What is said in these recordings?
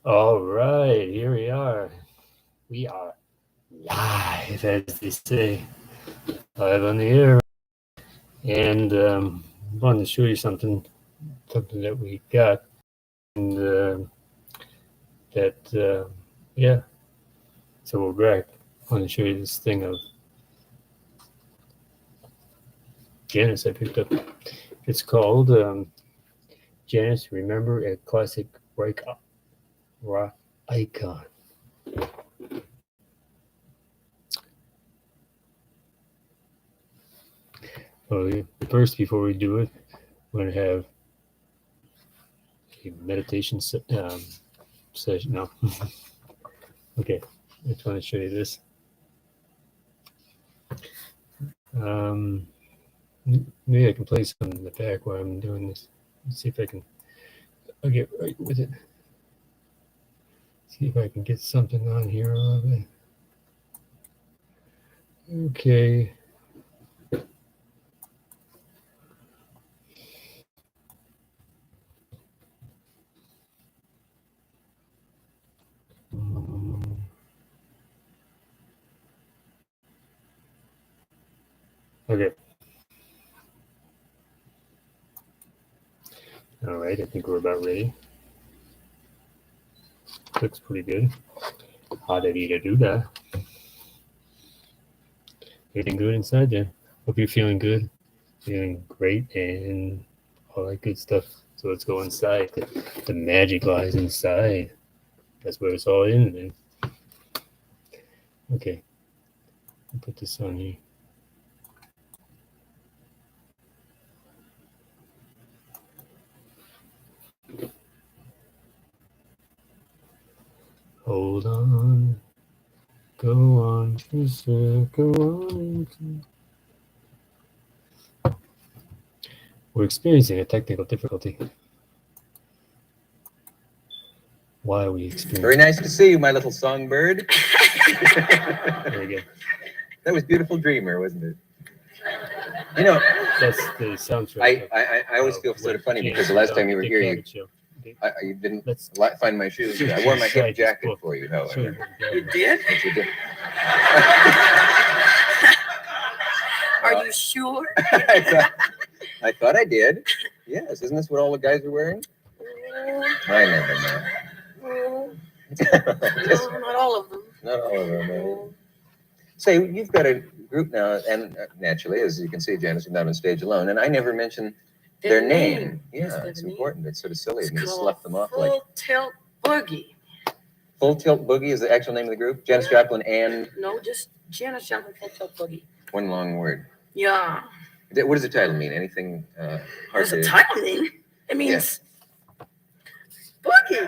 All right, here we are. We are live, as they say, live on the air. And I wanted to show you something that we got. And that, yeah, so we're back. I want to show you this thing of Janis I picked up. It's called Janis, Remember a Classic Rock Icon. Well, first, before we do it, we're going to have a meditation session. No. Okay, I just want to show you this. Maybe I can play some in the back while I'm doing this. Let's see if I'll get right with it. See if I can get something on here a little bit. Okay. Okay. All right, I think we're about ready. Looks pretty good. How did you do that? Everything good inside there? Hope you're feeling good, feeling great, and all that good stuff. So let's go inside. The magic lies inside. That's where it's all in there. Okay. I'll put this on here. Hold on, go on, go on. We're experiencing a technical difficulty. Why are we experiencing? Very nice to see you, my little songbird. There we go. That was Beautiful Dreamer, wasn't it? You know, that's the soundtrack. I always feel sort of funny because the last time you were here, you didn't find my shoes. I wore my hip jacket for you, however. You did? Yes, you did. Are you sure? I thought I did. Yes, isn't this what all the guys are wearing? I never know. No, not all of them. Not all of them. No. Say, you've got a group now, and naturally, as you can see, Janis is not on stage alone, and I never mentioned their name. Yeah, it's important. It's sort of silly of me to slough them off like... Full Tilt Boogie. Full Tilt Boogie is the actual name of the group? Janis Joplin and... No, just Janis Joplin, Full Tilt Boogie. One long word. Yeah. What does the title mean? Anything hard What does the title mean? It means boogie.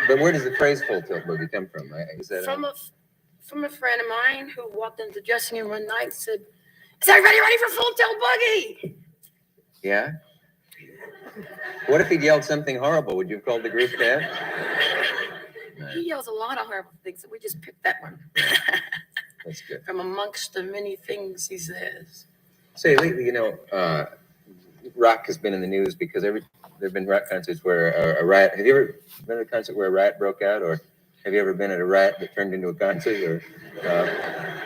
But where does the phrase Full Tilt Boogie come from? Is that from a friend of mine who walked into the dressing room one night and said, "Is everybody ready for Full Tilt Boogie?" Yeah? What if he yelled something horrible? Would you have called the group that? He yells a lot of horrible things, so we just picked that one. That's good. From amongst the many things he says. Say, lately, rock has been in the news because there have been rock concerts where a riot. Have you ever been at a concert where a riot broke out, or have you ever been at a riot that turned into a concert? Or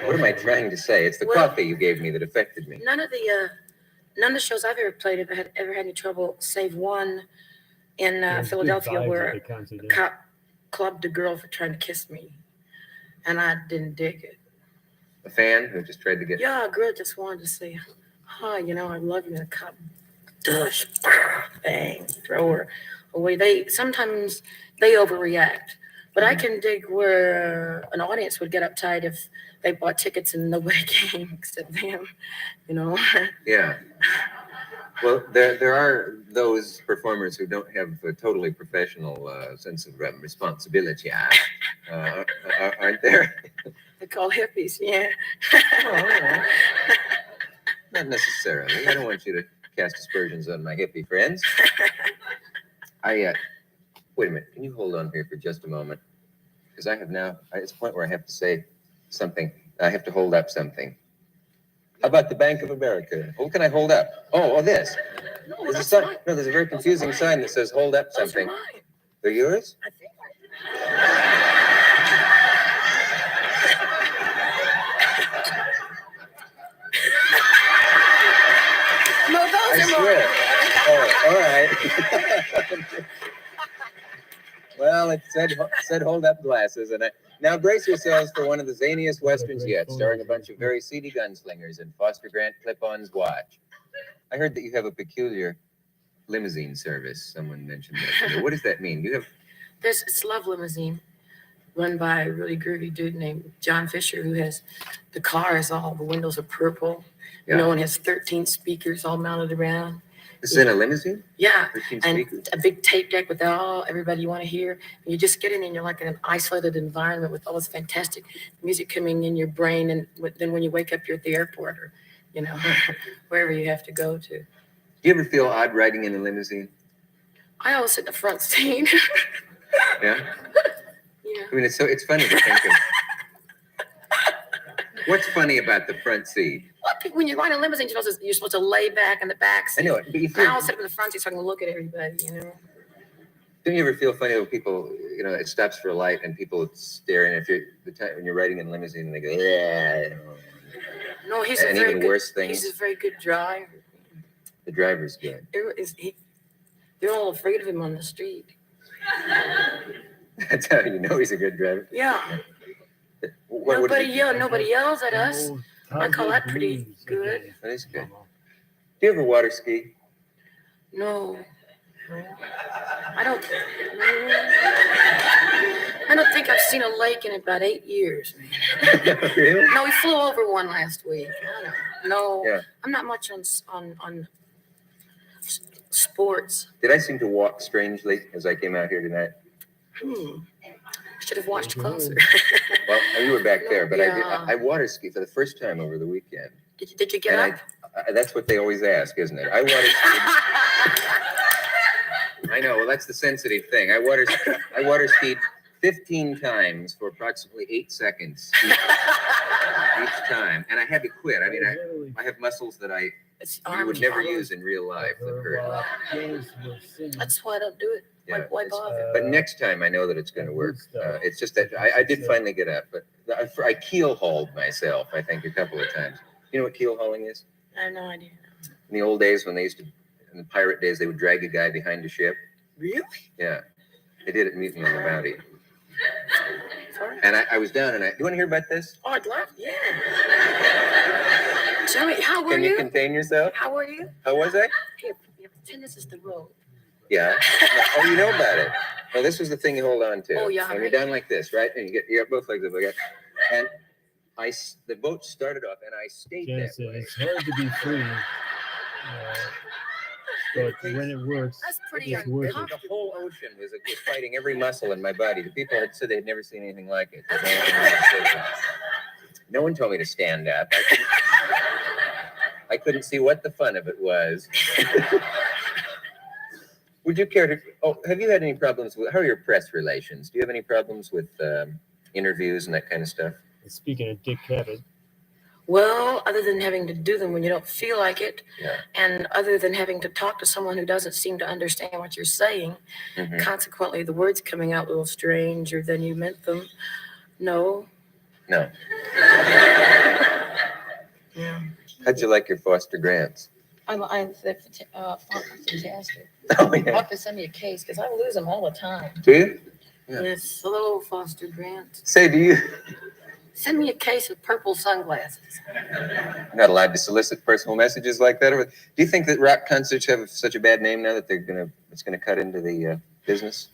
what am I trying to say? It's the coffee you gave me that affected me. None of the shows I've ever played have ever had any trouble, save one in Philadelphia where a cop clubbed a girl for trying to kiss me, and I didn't dig it. A fan who just tried to get... Yeah, a girl just wanted to say, "Hi, I love you," and a cop, dush, bang, throw her away. Sometimes they overreact, but I can dig where an audience would get uptight if they bought tickets and nobody came except them, Yeah. Well, there are those performers who don't have a totally professional sense of responsibility, aren't there? They're called hippies, yeah. Oh, not necessarily. I don't want you to cast aspersions on my hippie friends. Wait a minute. Can you hold on here for just a moment? Because it's a point where I have to say something. I have to hold up something. How about the Bank of America? What can I hold up? Oh, this. No, There's a very confusing sign that says hold up something. They're yours? I think. No, those I are swear. mine. Oh, all right. Well, it said hold up glasses, and now brace yourselves for one of the zaniest westerns yet, starring a bunch of very seedy gunslingers and Foster Grant clip-ons. Watch. I heard that you have a peculiar limousine service. Someone mentioned that to me. What does that mean? You have It's Love Limousine, run by a really groovy dude named John Fisher, who has the windows are purple, Yeah. and has 13 speakers all mounted around. this is in a limousine? Yeah, 13 and speakers? a big tape deck with everybody you want to hear. And you just get in and you're like in an isolated environment with all this fantastic music coming in your brain. And then when you wake up, you're at the airport or, wherever you have to go to. Do you ever feel odd riding in a limousine? I always sit in the front seat. Yeah? Yeah. I mean, it's funny to think of. What's funny about the front seat? Well, when you ride a limousine, you're supposed to lay back in the back seat. I know it, but I always sit in the front seat so I can look at everybody, Don't you ever feel funny when people, it stops for a light and people staring at you when you're riding in a limousine and they go, yeah. No, he's And a very even good, worse things. he's a very good driver. The driver's good. They're all afraid of him on the street. That's how you know he's a good driver. Yeah. What Nobody yells at us. I call that pretty good. That is good. Do you ever water ski? No. I don't think I've seen a lake in about 8 years. Really? No, we flew over one last week. No, Yeah. I'm not much on sports. Did I seem to walk strangely as I came out here tonight? Should have watched closer. Well, you were back there, but Yeah. I water ski for the first time over the weekend. Did you get And up? that's what they always ask, isn't it? I water ski. I know. Well, that's the sensitive thing. I water skied 15 times for approximately 8 seconds each time, and I had to quit. I mean, I have muscles that you would never use in real life that hurt. That's why I don't do it. Yeah, Why bother? But next time I know that it's going to work. It's just that I did finally get up, but I keel hauled myself, I think, a couple of times. You know what keel hauling is? I have no idea. In the old days when in the pirate days, they would drag a guy behind a ship. Really? Yeah. They did it in Mutiny on the Bounty. Sorry? And I was down and you want to hear about this? Oh, I'd love. Yeah. Tell me, how were Can you you? contain yourself? How were you? How was I? Here, pretend this is the road. Yeah. Oh, you know about it. Well, this was the thing you hold on to. Oh, yeah. And you're down like this, right? And you got both legs up like that. And the boat started off, and I stayed Janis that said way. it's hard to be free, but when it works, That's pretty it's worth it. uncomfortable. The whole ocean was fighting every muscle in my body. The people had said they'd never seen anything like it. No one told me to stand up. I couldn't see what the fun of it was. Would you care to? Oh, have you had any problems with? How are your press relations? Do you have any problems with interviews and that kind of stuff? Speaking of Dick Cavett, Well, other than having to do them when you don't feel like it, Yeah. and other than having to talk to someone who doesn't seem to understand what you're saying, Mhm. consequently the words coming out a little stranger than you meant them. No. No. Yeah. How'd you like your Foster Grants? I'm fantastic. Oh I'll yeah. have to send me a case because I lose them all the time. Do you? Yeah. Yes, hello, Foster Grant. Say, do you? Send me a case of purple sunglasses. I'm not allowed to solicit personal messages like that. Do you think that rock concerts have such a bad name now that it's gonna cut into the business?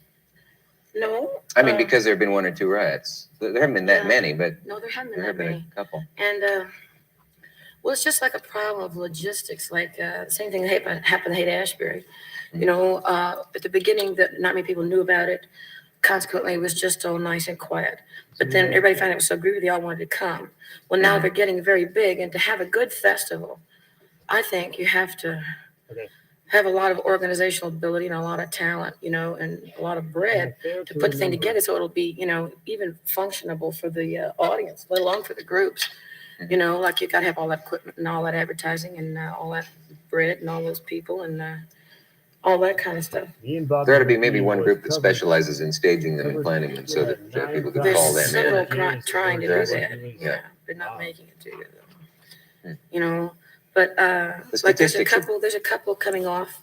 No. I mean, because there have been 1 or 2 riots. There haven't been that Yeah. many, but No, there haven't been there that have been many. a couple. And well, it's just like a problem of logistics. Like same thing that happened to Haight-Ashbury. At the beginning, that not many people knew about it. Consequently, it was just all nice and quiet. But then everybody found it was so groovy, they all wanted to come. Well, now they're getting very big, and to have a good festival, I think you have to Okay. have a lot of organizational ability and a lot of talent, and a lot of bread to put the thing together so it'll be, even functionable for the audience, let alone for the groups. Like you got to have all that equipment and all that advertising and all that bread and all those people. And all that kind of stuff. Me and Bob There ought to be maybe McGee one was group that covered- specializes in staging them and covered, planning them so that yeah, people could 9,000 call There's them in. several trying to do that. Yeah, but not making it too good. You know, but like there's a couple coming off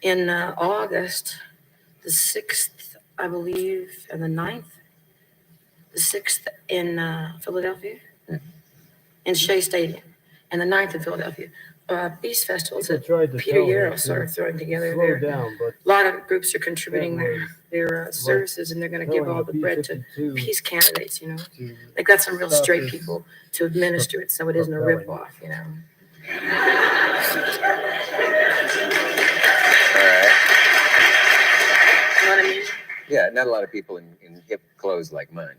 in August, the 6th, I believe, and the 9th. The 6th in Philadelphia, in Shea Stadium, and the 9th in Philadelphia. Beast Festivals that Peter Yarrow started throwing together there. Down, but a lot of groups are contributing their services, and they're going to give all the bread to peace candidates, you know. They've got some real straight people to administer it, so it isn't a rip-off, you know. All right. You know what I mean? Yeah, not a lot of people in hip clothes like mine.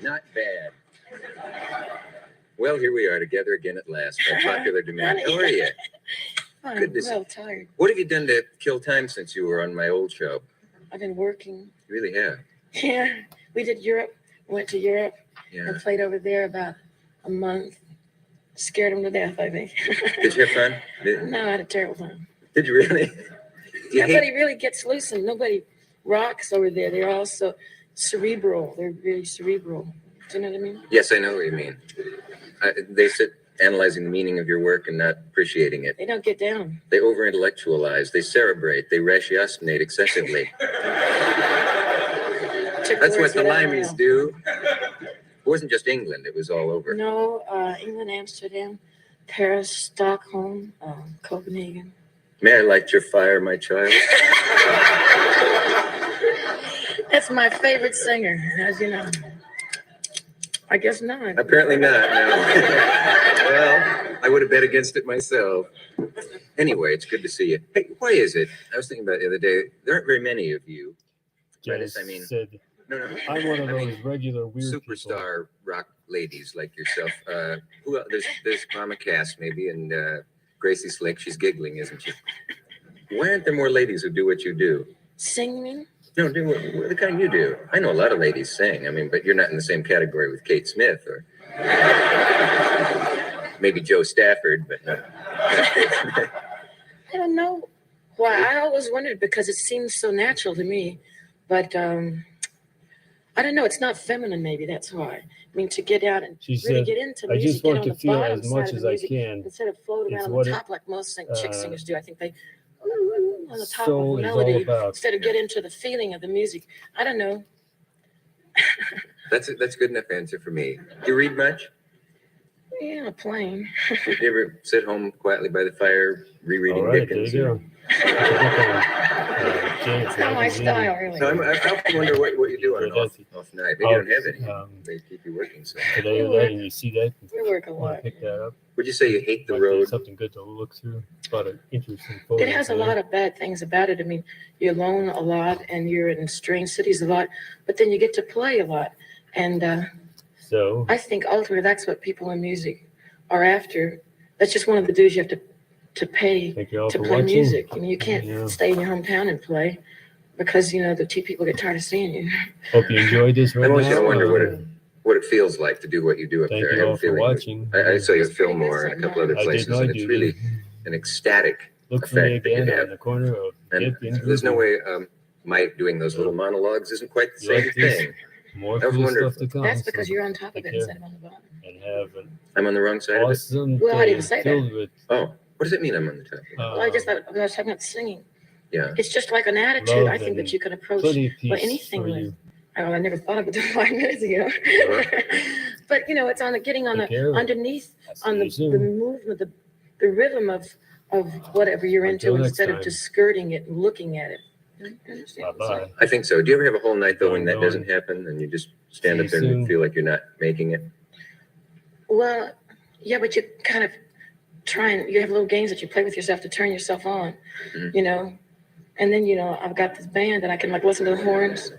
Not bad. Well, here we are together again at last by popular demand. How are you? I'm Good to see real tired. What have you done to kill time since you were on my old show? I've been working. You really have. Yeah, we did Europe. Went to Europe Yeah. and played over there about a month. Scared them to death, I think. Did you have fun? No, I had a terrible time. Did you really? Nobody really gets loose and nobody rocks over there. They're all so cerebral. They're very cerebral. Do you know what I mean? Yes, I know what you mean. They sit analyzing the meaning of your work and not appreciating it. They don't get down. They over-intellectualize. They cerebrate. They ratiocinate excessively. That's what the Limeys do. It wasn't just England. It was all over. No, England, Amsterdam, Paris, Stockholm, Copenhagen. May I light your fire, my child? That's my favorite singer, as you know. I guess not. Apparently not, no. Well, I would have bet against it myself. Anyway, it's good to see you. Hey, why is it? I was thinking about it the other day. There aren't very many of you. Janis I mean, said, no. I'm one of those regular weird superstar rock ladies like yourself. Who else? There's Mama Cass maybe, and Gracie Slick. She's giggling, isn't she? Why aren't there more ladies who do what you do? Singing? No, do what the kind you do. I know a lot of ladies sing. I mean, but you're not in the same category with Kate Smith or maybe Joe Stafford, but no. I don't know why. I always wondered because it seems so natural to me, but I don't know. It's not feminine. Maybe that's why. I mean, to get out and really get into music, I just want get to on the feel bottom as much side of as the I music can. instead of float around on the top like most chick singers do. I think they on the top of the melody instead of get into the feeling of the music. I don't know. That's good enough answer for me. Do you read much? Yeah, playing. Do you ever sit home quietly by the fire rereading Dickens? There you It's not my style, really. No, I often wonder what you do on an off night. Maybe you don't have any. They keep you working. So today or that, and you see that, we work a lot. Pick that up. Would you say you hate the Might road? be something good to look through. About an interesting photo. It has a lot of bad things about it. I mean, you're alone a lot, and you're in strange cities a lot, but then you get to play a lot. And so I think ultimately that's what people in music are after. That's just one of the dues you have to pay to play music. I mean, you can't stay in your hometown and play because, you know, the two people get tired of seeing you. Hope you enjoyed this. I'm always going to wonder what it feels like to do what you do up there. Thank you all for watching. I saw you at Fillmore and a couple other places, and it's really an ecstatic Look for me effect that you again have. on the corner of And there's no way my doing those little monologues isn't quite the same thing. More cool stuff to come. That's because you're on top of it instead of on the bottom. And have an I'm on the wrong side awesome of it? Well, I didn't say that. with, Oh, what does it mean I'm on the top of it? Well, I just thought I was talking about singing. Yeah. It's just like an attitude, I think, that you can approach anything with. I never thought of it 5 minutes ago. But, you know, it's on getting on underneath on the movement, the rhythm of whatever you're into instead of just skirting it and looking at it. Bye-bye. I think so. Do you ever have a whole night though when that Going. doesn't happen and you just stand See up there you and soon. feel like you're not making it? Well, yeah, but you kind of you have little games that you play with yourself to turn yourself on, Mhm. you know? And then, I've got this band and I can like listen to the horns